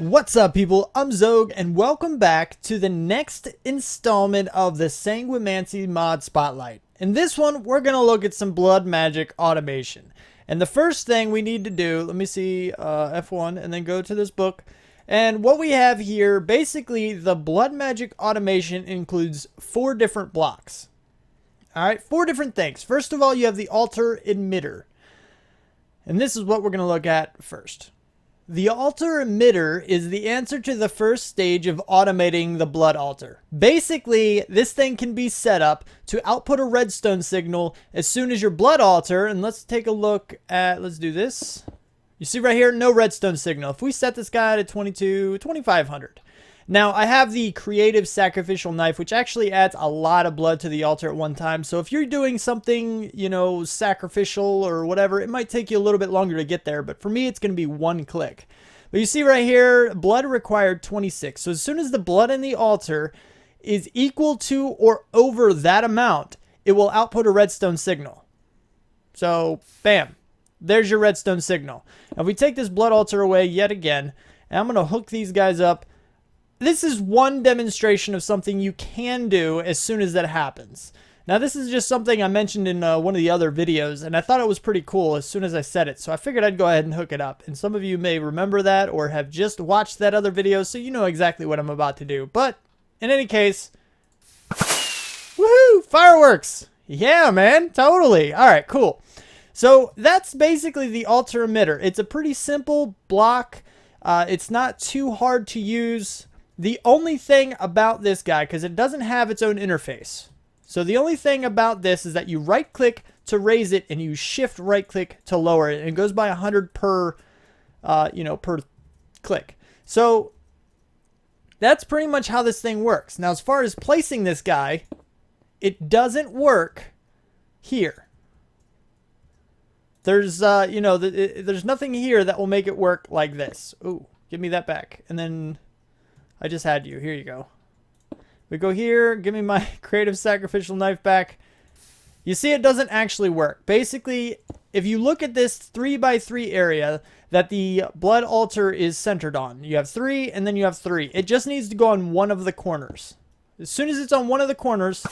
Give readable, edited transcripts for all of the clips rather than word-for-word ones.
What's up, people? I'm Xogue, and welcome back to the next installment of the Sanguimancy mod spotlight. In this one, we're going to look at some blood magic automation. And the first thing we need to do, let me see, F1, and then go to this book. And what we have here, basically, the blood magic automation includes 4 different blocks. Alright, 4 different things. First of all, you have the altar emitter. And this is what we're going to look at first. The altar emitter is the answer to the first stage of automating the blood altar. Basically, this thing can be set up to output a redstone signal as soon as your blood altar, and let's take a look at, let's do this. You see right here, no redstone signal. If we set this guy to 2500. Now, I have the creative sacrificial knife, which actually adds a lot of blood to the altar at one time. So if you're doing something, you know, sacrificial or whatever, it might take you a little bit longer to get there. But for me, it's going to be 1 click. But you see right here, blood required 26. So as soon as the blood in the altar is equal to or over that amount, it will output a redstone signal. So, bam. There's your redstone signal. Now, if we take this blood altar away yet again, and I'm going to hook these guys up. This is one demonstration of something you can do as soon as that happens. Now, this is just something I mentioned in one of the other videos, and I thought it was pretty cool as soon as I said it. So I figured I'd go ahead and hook it up. And some of you may remember that or have just watched that other video, so you know exactly what I'm about to do. But in any case, woohoo! Fireworks! Yeah, man, totally. All right, cool. So that's basically the altar emitter. It's a pretty simple block. It's not too hard to use. The only thing about this guy, because it doesn't have its own interface. So the only thing about this is that you right click to raise it and you shift right click to lower it. And it goes by 100 per, per click. So that's pretty much how this thing works. Now, as far as placing this guy, it doesn't work here. There's, there's nothing here that will make it work like this. Ooh, give me that back. And then I just had you. Here you go. We go here. Give me my creative sacrificial knife back. You see, it doesn't actually work. Basically, if you look at this 3x3 area that the blood altar is centered on, you have 3 and then you have 3. It just needs to go on one of the corners. As soon as it's on one of the corners,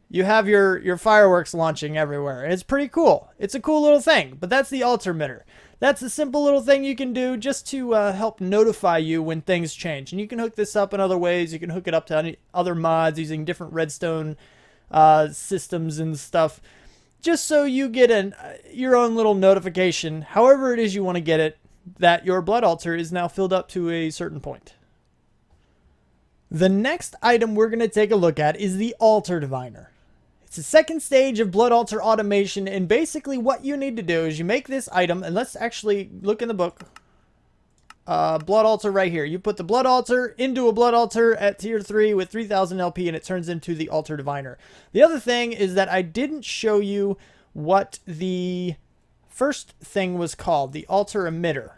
you have your fireworks launching everywhere. It's pretty cool. It's a cool little thing, but that's the altar emitter. That's a simple little thing you can do just to help notify you when things change. And you can hook this up in other ways. You can hook it up to any other mods using different redstone systems and stuff. Just so you get your own little notification, however it is you want to get it, that your blood altar is now filled up to a certain point. The next item we're going to take a look at is the altar diviner. It's the second stage of blood altar automation, and basically what you need to do is you make this item, and let's actually look in the book. Blood altar right here. You put the blood altar into a blood altar at tier 3 with 3000 LP, and it turns into the altar diviner. The other thing is that I didn't show you what the first thing was called, the altar emitter.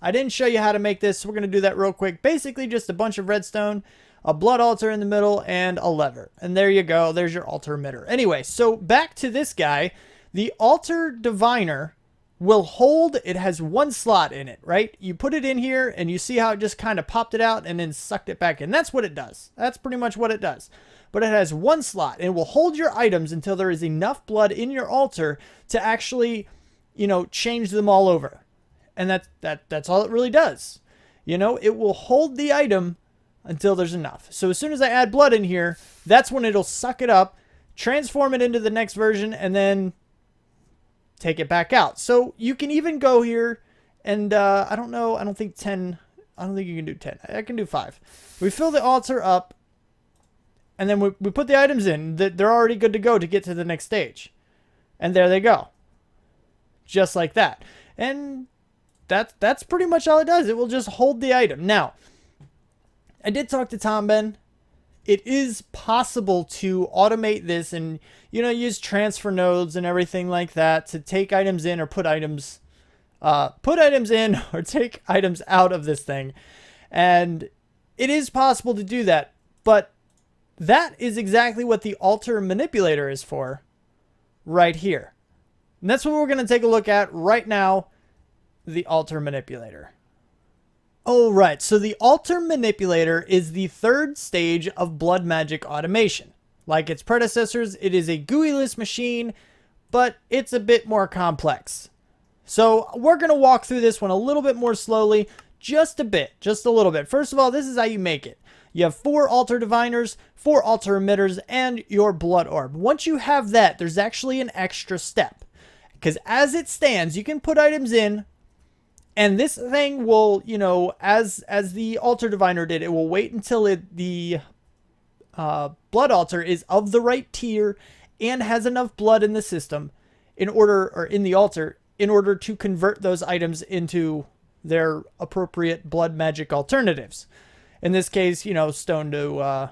I didn't show you how to make this, so we're going to do that real quick. Basically just a bunch of redstone, a blood altar in the middle, and a lever. And there you go. There's your altar emitter. Anyway, so back to this guy. The altar diviner will hold, it has 1 slot in it, right? You put it in here, and you see how it just kind of popped it out and then sucked it back in. That's what it does. That's pretty much what it does. But it has 1 slot, and it will hold your items until there is enough blood in your altar to actually, change them all over. And that's all it really does. It will hold the item until there's enough. So as soon as I add blood in here, that's when it'll suck it up, transform it into the next version, and then take it back out. So you can even go here and I don't know, I don't think you can do 10. I can do 5. We fill the altar up, and then we put the items in. They're already good to go to get to the next stage. And there they go. Just like that. And that's pretty much all it does. It will just hold the item. Now, I did talk to Tomben. It is possible to automate this and, use transfer nodes and everything like that to take items in or put items in or take items out of this thing. And it is possible to do that, but that is exactly what the altar manipulator is for right here. And that's what we're going to take a look at right now, the altar manipulator. Oh, right. So the Altar Manipulator is the third stage of blood magic automation. Like its predecessors, it is a GUI-less machine, but it's a bit more complex. So we're going to walk through this one a little bit more slowly, just a bit, just a little bit. First of all, this is how you make it. You have 4 Altar Diviners, 4 Altar Emitters, and your Blood Orb. Once you have that, there's actually an extra step. Because as it stands, you can put items in, and this thing will, you know, as the Altar Diviner did, it will wait until the Blood Altar is of the right tier and has enough blood in the system in the altar in order to convert those items into their appropriate blood magic alternatives. In this case, you know, stone to,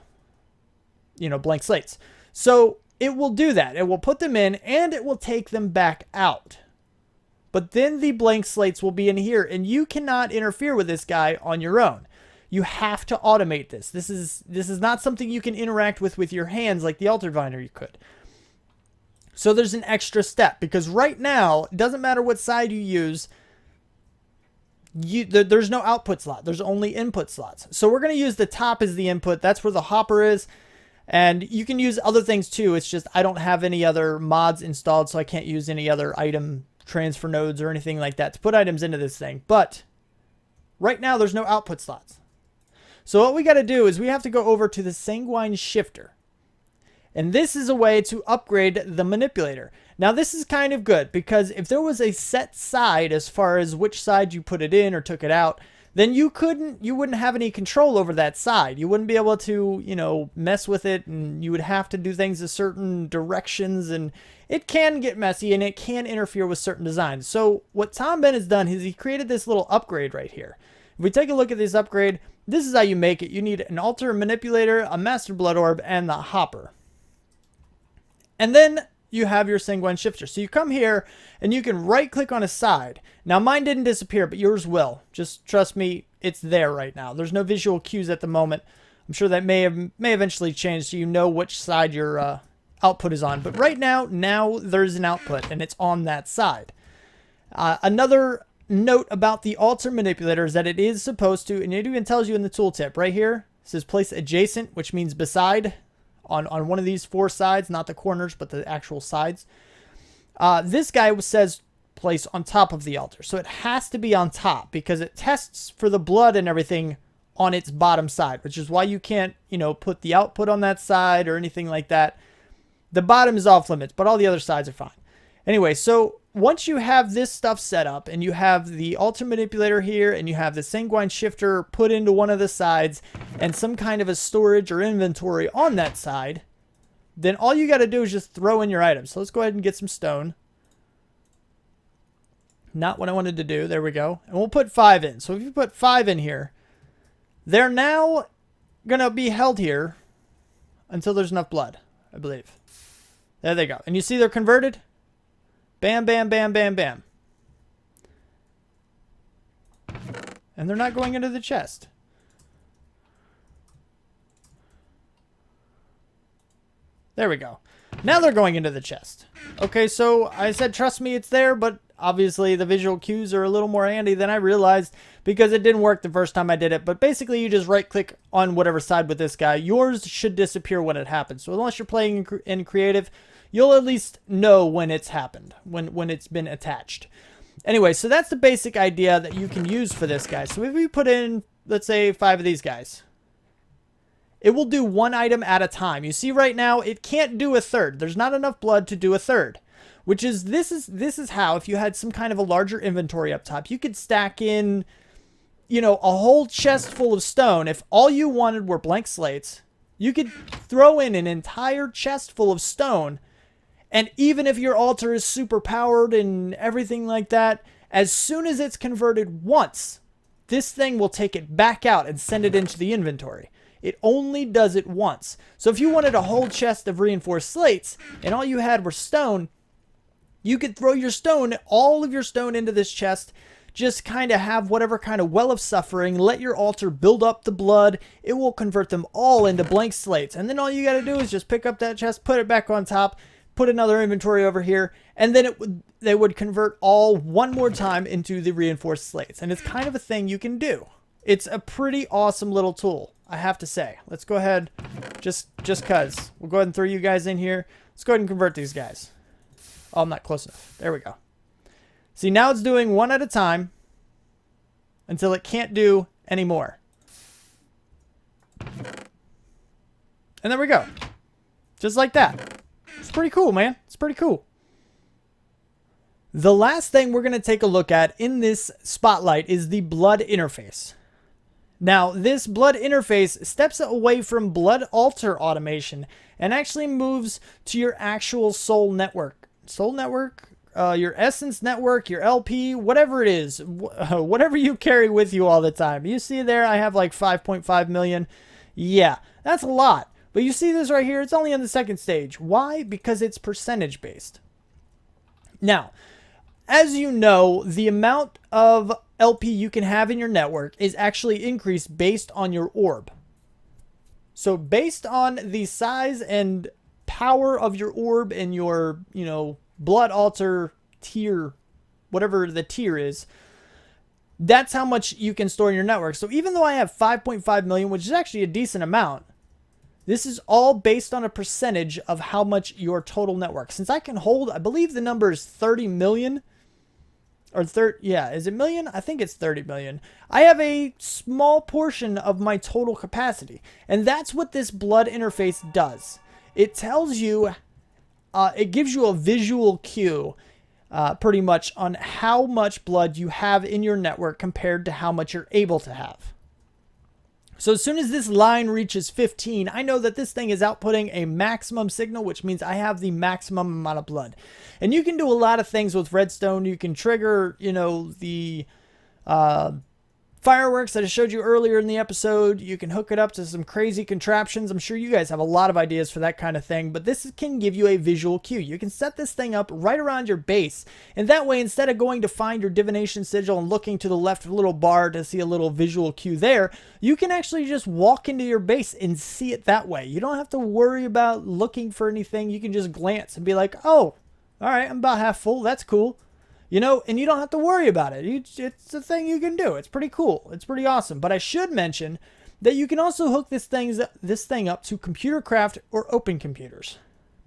blank slates. So it will do that. It will put them in and it will take them back out. But then the blank slates will be in here, and you cannot interfere with this guy on your own. You have to automate this. This is not something you can interact with your hands like the Altar Diviner you could. So there's an extra step, because right now, it doesn't matter what side you use, there's no output slot. There's only input slots. So we're going to use the top as the input. That's where the hopper is. And you can use other things too. It's just I don't have any other mods installed, so I can't use any other item transfer nodes or anything like that to put items into this thing. But right now there's no output slots. So what we got to do is we have to go over to the Sanguine shifter. And this is a way to upgrade the Manipulator. Now this is kind of good, because if there was a set side as far as which side you put it in or took it out, then you wouldn't have any control over that side. You wouldn't be able to, you know, mess with it, and you would have to do things in certain directions, and it can get messy and it can interfere with certain designs. So what Tomben has done is he created this little upgrade right here. If we take a look at this upgrade, this is how you make it. You need an Altar Manipulator, a Master Blood Orb, and the hopper. And then you have your Sanguine shifter. So you come here and you can right click on a side. Now mine didn't disappear, but yours will. Just trust me, it's there right now. There's no visual cues at the moment. I'm sure that may eventually change, so you know which side your output is on. But right now there's an output and it's on that side. Another note about the Altar Manipulator is that it is supposed to, and it even tells you in the tooltip right here, it says place adjacent, which means beside. On one of these 4 sides, not the corners, but the actual sides. This guy says place on top of the altar. So it has to be on top, because it tests for the blood and everything on its bottom side, which is why you can't, you know, put the output on that side or anything like that. The bottom is off limits, but all the other sides are fine. Anyway, so once you have this stuff set up and you have the Altar Manipulator here and you have the Sanguine shifter put into one of the sides and some kind of a storage or inventory on that side, then all you got to do is just throw in your items. So let's go ahead and get some stone. Not what I wanted to do. There we go. And we'll put 5 in. So if you put 5 in here, they're now going to be held here until there's enough blood, I believe. There they go. And you see they're converted? Bam, bam, bam, bam, bam. And they're not going into the chest. There we go. Now they're going into the chest. Okay, so I said trust me, it's there, but obviously the visual cues are a little more handy than I realized, because it didn't work the first time I did it. But basically you just right click on whatever side with this guy. Yours should disappear when it happens. So unless you're playing in creative, you'll at least know when it's happened, when it's been attached. Anyway, so that's the basic idea that you can use for this guy. So if we put in, let's say, 5 of these guys, it will do 1 item at a time. You see right now, it can't do a third. There's not enough blood to do a third, which is, this is how, if you had some kind of a larger inventory up top, you could stack in, you know, a whole chest full of stone. If all you wanted were blank slates, you could throw in an entire chest full of stone. And even if your altar is super powered and everything like that, as soon as it's converted once, this thing will take it back out and send it into the inventory. It only does it once. So if you wanted a whole chest of reinforced slates and all you had were stone, you could throw your stone, all of your stone into this chest, just kind of have whatever kind of well of suffering, let your altar build up the blood. It will convert them all into blank slates. And then all you got to do is just pick up that chest, put it back on top, put another inventory over here, and then they would convert all one more time into the reinforced slates. And it's kind of a thing you can do. It's a pretty awesome little tool, I have to say. Let's go ahead, just cuz. We'll go ahead and throw you guys in here. Let's go ahead and convert these guys. Oh, I'm not close enough. There we go. See, now it's doing one at a time until it can't do any more. And there we go. Just like that. It's pretty cool, man. It's pretty cool. The last thing we're going to take a look at in this spotlight is the blood interface. Now, this blood interface steps away from blood altar automation and actually moves to your actual soul network. Soul network? Your essence network, your LP, whatever it is. Whatever you carry with you all the time. You see there, I have like 5.5 million. Yeah, that's a lot. But you see this right here, it's only on the second stage. Why? Because it's percentage based. Now, as you know, the amount of LP you can have in your network is actually increased based on your orb. So based on the size and power of your orb and your, blood altar tier, whatever the tier is, that's how much you can store in your network. So even though I have 5.5 million, which is actually a decent amount, this is all based on a percentage of how much your total network. Since I can hold, I believe the number is 30 million. Or yeah, is it million? I think it's 30 million. I have a small portion of my total capacity. And that's what this blood interface does. It tells you, it gives you a visual cue, pretty much, on how much blood you have in your network compared to how much you're able to have. So as soon as this line reaches 15, I know that this thing is outputting a maximum signal, which means I have the maximum amount of blood. And you can do a lot of things with redstone. You can trigger, the fireworks that I showed you earlier in the episode. You can hook it up to some crazy contraptions. I'm sure you guys have a lot of ideas for that kind of thing, but this can give you a visual cue. You can set this thing up right around your base, and that way, instead of going to find your divination sigil and looking to the left little bar to see a little visual cue there, you can actually just walk into your base and see it that way. You don't have to worry about looking for anything. You can just glance and be like, oh, all right, I'm about half full. That's cool. And you don't have to worry about it. It's a thing you can do. It's pretty cool. It's pretty awesome. But I should mention that you can also hook this thing up to computer craft or open computers.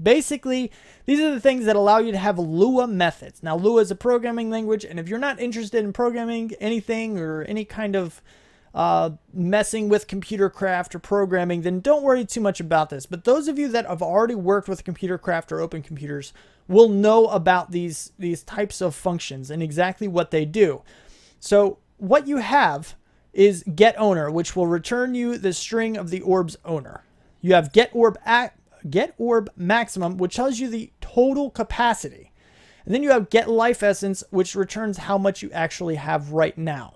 Basically, these are the things that allow you to have Lua methods. Now, Lua is a programming language, and if you're not interested in programming anything or any kind of messing with computer craft or programming, then don't worry too much about this. But those of you that have already worked with computer craft or open computers will know about these types of functions and exactly what they do. So what you have is get owner, which will return you the string of the orb's owner. You have get orb maximum, which tells you the total capacity. And then you have get life essence, which returns how much you actually have right now.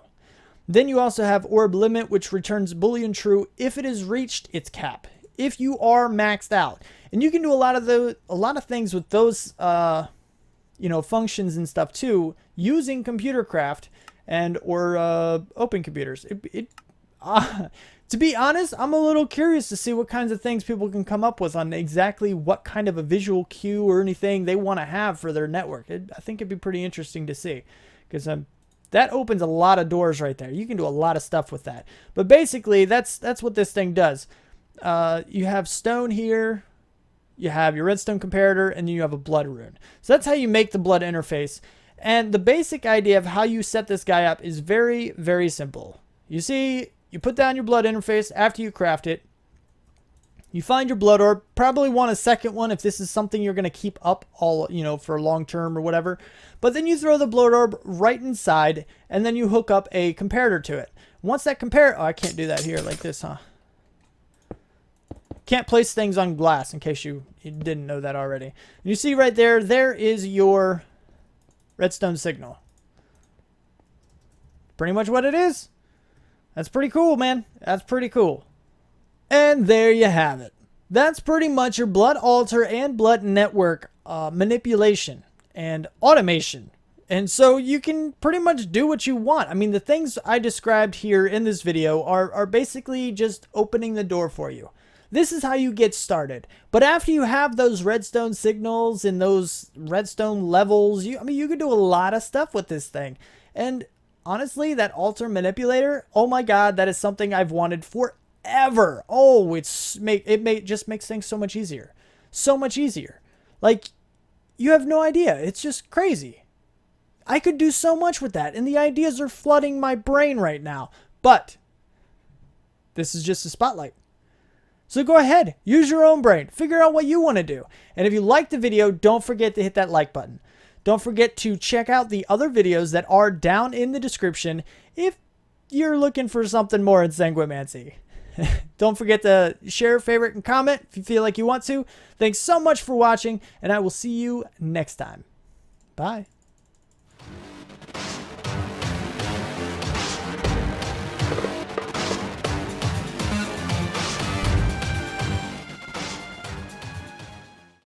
Then you also have orb limit, which returns Boolean true if it has reached its cap, if you are maxed out. And you can do a lot of things with those functions and stuff too, using computer craft and or open computers. To be honest, I'm a little curious to see what kinds of things people can come up with on exactly what kind of a visual cue or anything they want to have for their network. I think it'd be pretty interesting to see, because that opens a lot of doors right there. You can do a lot of stuff with that. But basically, that's what this thing does. You have stone here, you have your redstone comparator, and then you have a blood rune. So that's how you make the blood interface. And the basic idea of how you set this guy up is very, very simple. You see, you put down your blood interface after you craft it. You find your blood orb. Probably want a second one if this is something you're going to keep up all, for long term or whatever. But then you throw the blood orb right inside, and then you hook up a comparator to it. Once that oh, I can't do that here like this, huh? Can't place things on glass, in case you didn't know that already. And you see right there, there is your redstone signal. Pretty much what it is. That's pretty cool, man. That's pretty cool. And there you have it. That's pretty much your blood altar and blood network manipulation and automation. And so you can pretty much do what you want. I mean, the things I described here in this video are basically just opening the door for you. This is how you get started. But after you have those redstone signals and those redstone levels, you can do a lot of stuff with this thing. And honestly, that altar manipulator, oh my god, that is something I've wanted forever. Oh, just makes things so much easier. So much easier. Like, you have no idea. It's just crazy. I could do so much with that, and the ideas are flooding my brain right now. But this is just a spotlight. So go ahead, use your own brain, figure out what you want to do. And if you liked the video, don't forget to hit that like button. Don't forget to check out the other videos that are down in the description if you're looking for something more in Sanguimancy. Don't forget to share, favorite, and comment if you feel like you want to. Thanks so much for watching, and I will see you next time. Bye.